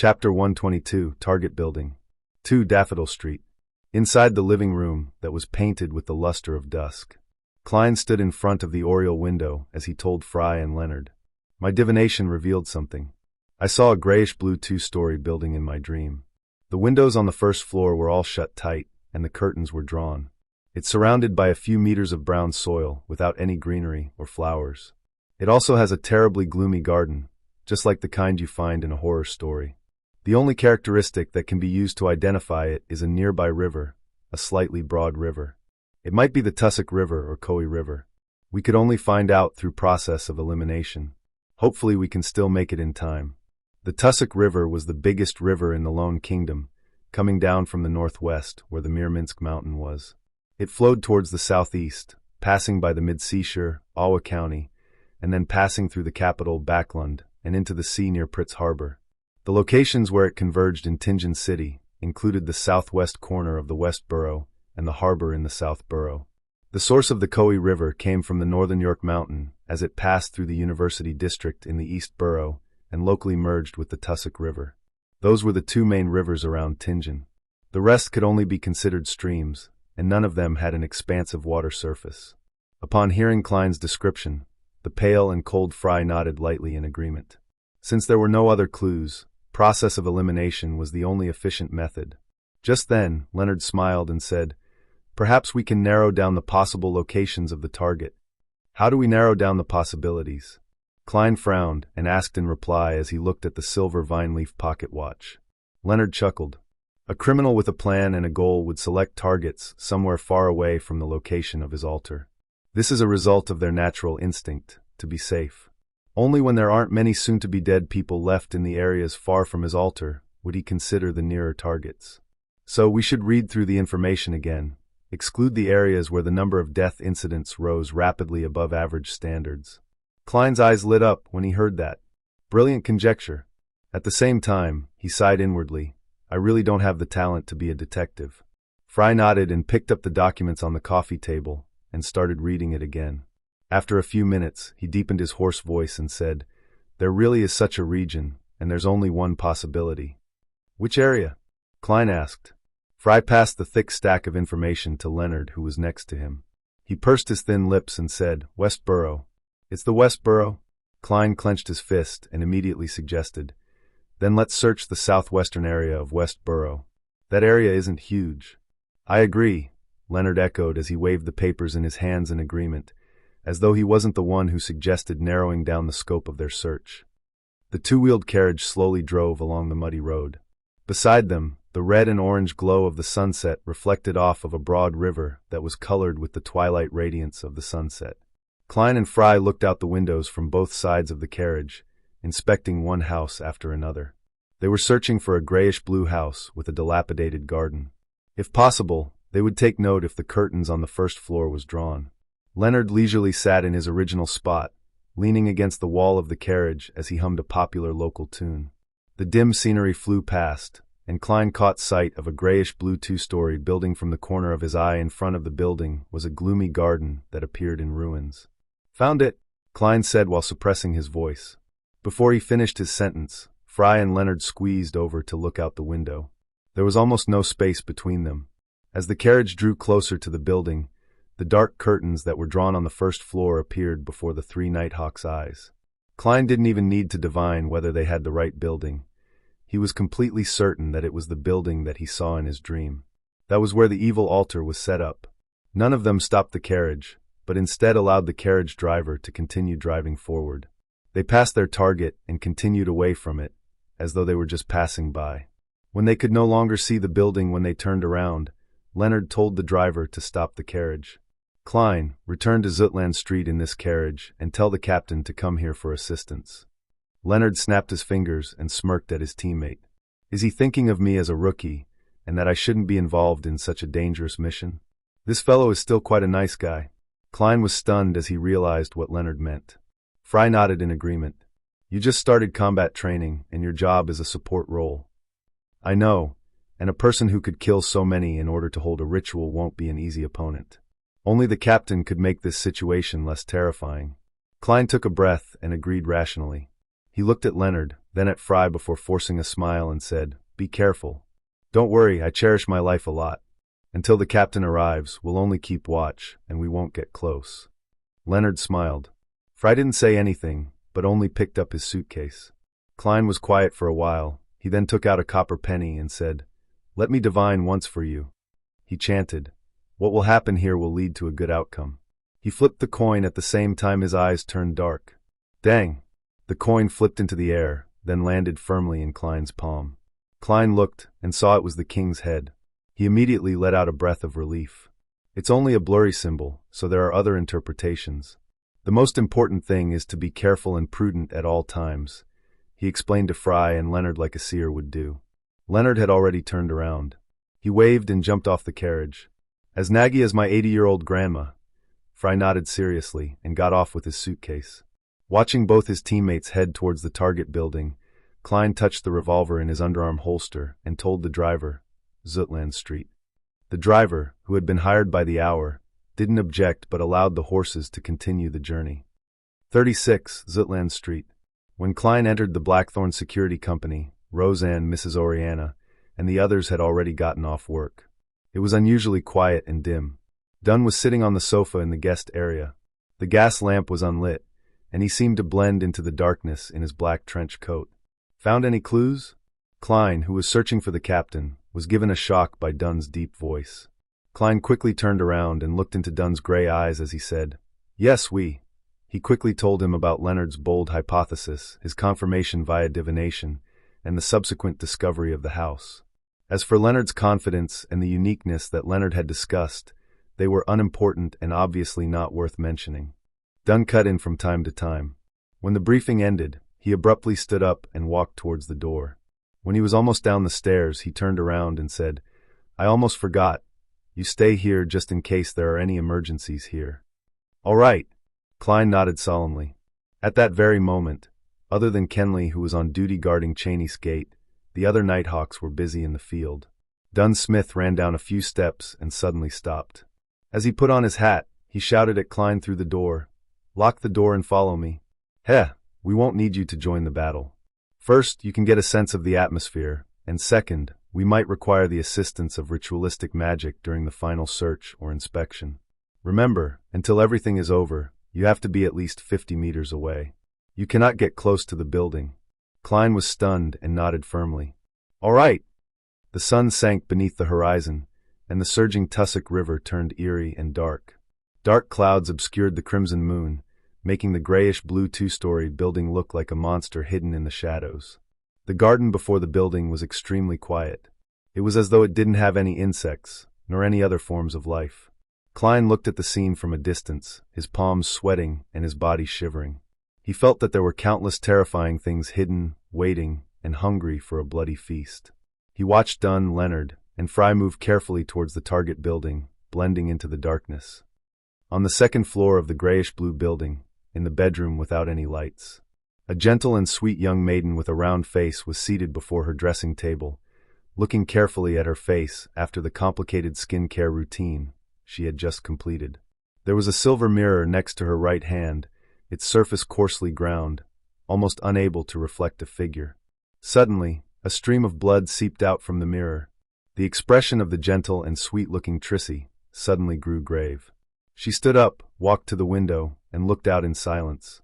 Chapter 122, Target Building. 2 Daffodil Street. Inside the living room that was painted with the luster of dusk, Klein stood in front of the oriel window as he told Fry and Leonard. My divination revealed something. I saw a grayish-blue 2-story building in my dream. The windows on the first floor were all shut tight, and the curtains were drawn. It's surrounded by a few meters of brown soil without any greenery or flowers. It also has a terribly gloomy garden, just like the kind you find in a horror story. The only characteristic that can be used to identify it is a nearby river, a slightly broad river. It might be the Tussock River or Coe River. We could only find out through process of elimination. Hopefully we can still make it in time. The Tussock River was the biggest river in the Lone Kingdom, coming down from the northwest where the Mirminsk Mountain was. It flowed towards the southeast, passing by the mid-seashore, Awa County, and then passing through the capital, Backlund, and into the sea near Pritz Harbor. The locations where it converged in Tingen City included the southwest corner of the West Borough and the harbor in the South Borough. The source of the Coe River came from the northern York Mountain as it passed through the University District in the East Borough and locally merged with the Tussock River. Those were the 2 main rivers around Tingen. The rest could only be considered streams, and none of them had an expansive water surface. Upon hearing Klein's description, the pale and cold Fry nodded lightly in agreement. Since there were no other clues, process of elimination was the only efficient method. Just then, Leonard smiled and said, "Perhaps we can narrow down the possible locations of the target." "How do we narrow down the possibilities?" Klein frowned and asked in reply as he looked at the silver vine-leaf pocket watch. Leonard chuckled. A criminal with a plan and a goal would select targets somewhere far away from the location of his altar. This is a result of their natural instinct, to be safe. Only when there aren't many soon-to-be-dead people left in the areas far from his altar would he consider the nearer targets. So we should read through the information again, exclude the areas where the number of death incidents rose rapidly above average standards. Klein's eyes lit up when he heard that. Brilliant conjecture. At the same time, he sighed inwardly. I really don't have the talent to be a detective. Fry nodded and picked up the documents on the coffee table and started reading it again. After a few minutes, he deepened his hoarse voice and said, "There really is such a region, and there's only one possibility." "Which area?" Klein asked. Fry passed the thick stack of information to Leonard, who was next to him. He pursed his thin lips and said, "West Borough." "It's the West Borough?" Klein clenched his fist and immediately suggested, "Then let's search the southwestern area of West Borough. That area isn't huge." "I agree," Leonard echoed as he waved the papers in his hands in agreement, as though he wasn't the one who suggested narrowing down the scope of their search. The 2-wheeled carriage slowly drove along the muddy road. Beside them, the red and orange glow of the sunset reflected off of a broad river that was colored with the twilight radiance of the sunset. Klein and Fry looked out the windows from both sides of the carriage, inspecting one house after another. They were searching for a grayish-blue house with a dilapidated garden. If possible, they would take note if the curtains on the first floor was drawn. Leonard leisurely sat in his original spot, leaning against the wall of the carriage as he hummed a popular local tune. The dim scenery flew past, and Klein caught sight of a grayish-blue 2-story building. From the corner of his eye in front of the building was a gloomy garden that appeared in ruins. "Found it," Klein said while suppressing his voice. Before he finished his sentence, Fry and Leonard squeezed over to look out the window. There was almost no space between them. As the carriage drew closer to the building, the dark curtains that were drawn on the first floor appeared before the 3 Nighthawks' eyes. Klein didn't even need to divine whether they had the right building. He was completely certain that it was the building that he saw in his dream. That was where the evil altar was set up. None of them stopped the carriage, but instead allowed the carriage driver to continue driving forward. They passed their target and continued away from it, as though they were just passing by. When they could no longer see the building when they turned around, Leonard told the driver to stop the carriage. "Klein, return to Zutland Street in this carriage and tell the captain to come here for assistance." Leonard snapped his fingers and smirked at his teammate. Is he thinking of me as a rookie, and that I shouldn't be involved in such a dangerous mission? This fellow is still quite a nice guy. Klein was stunned as he realized what Leonard meant. Fry nodded in agreement. "You just started combat training, and your job is a support role." "I know, and a person who could kill so many in order to hold a ritual won't be an easy opponent. Only the captain could make this situation less terrifying." Klein took a breath and agreed rationally. He looked at Leonard, then at Fry before forcing a smile and said, "Be careful. Don't worry, I cherish my life a lot. Until the captain arrives, we'll only keep watch, and we won't get close." Leonard smiled. Fry didn't say anything, but only picked up his suitcase. Klein was quiet for a while. He then took out a copper penny and said, "Let me divine once for you." He chanted, "What will happen here will lead to a good outcome." He flipped the coin at the same time his eyes turned dark. Dang! The coin flipped into the air, then landed firmly in Klein's palm. Klein looked and saw it was the king's head. He immediately let out a breath of relief. It's only a blurry symbol, so there are other interpretations. The most important thing is to be careful and prudent at all times, he explained to Fry and Leonard like a seer would do. Leonard had already turned around. He waved and jumped off the carriage. "As naggy as my 80-year-old grandma." Fry nodded seriously and got off with his suitcase. Watching both his teammates head towards the target building, Klein touched the revolver in his underarm holster and told the driver, "Zutland Street." The driver, who had been hired by the hour, didn't object but allowed the horses to continue the journey. 36 Zutland Street. When Klein entered the Blackthorn Security Company, Roseanne, Mrs. Oriana, and the others had already gotten off work. It was unusually quiet and dim. Dunn was sitting on the sofa in the guest area. The gas lamp was unlit, and he seemed to blend into the darkness in his black trench coat. "Found any clues?" Klein, who was searching for the captain, was given a shock by Dunn's deep voice. Klein quickly turned around and looked into Dunn's gray eyes as he said, "Yes, we." He quickly told him about Leonard's bold hypothesis, his confirmation via divination, and the subsequent discovery of the house. As for Leonard's confidence and the uniqueness that Leonard had discussed, they were unimportant and obviously not worth mentioning. Dunn cut in from time to time. When the briefing ended, he abruptly stood up and walked towards the door. When he was almost down the stairs, he turned around and said, "I almost forgot. You stay here just in case there are any emergencies here." "All right." Klein nodded solemnly. At that very moment, other than Kenley, who was on duty guarding Cheney's gate, the other Nighthawks were busy in the field. Dunn Smith ran down a few steps and suddenly stopped. As he put on his hat, he shouted at Klein through the door, "Lock the door and follow me." "Heh, we won't need you to join the battle. First, you can get a sense of the atmosphere, and second, we might require the assistance of ritualistic magic during the final search or inspection. Remember, until everything is over, you have to be at least 50 meters away. You cannot get close to the building." Klein was stunned and nodded firmly. "All right." The sun sank beneath the horizon, and the surging Tussock River turned eerie and dark. Dark clouds obscured the crimson moon, making the grayish-blue two-story building look like a monster hidden in the shadows. The garden before the building was extremely quiet. It was as though it didn't have any insects, nor any other forms of life. Klein looked at the scene from a distance, his palms sweating and his body shivering. He felt that there were countless terrifying things hidden, waiting, and hungry for a bloody feast. He watched Dunn, Leonard, and Fry move carefully towards the target building, blending into the darkness. On the second floor of the grayish-blue building, in the bedroom without any lights, a gentle and sweet young maiden with a round face was seated before her dressing table, looking carefully at her face after the complicated skincare routine she had just completed. There was a silver mirror next to her right hand, its surface coarsely ground, almost unable to reflect a figure. Suddenly, a stream of blood seeped out from the mirror. The expression of the gentle and sweet-looking Trissy suddenly grew grave. She stood up, walked to the window, and looked out in silence.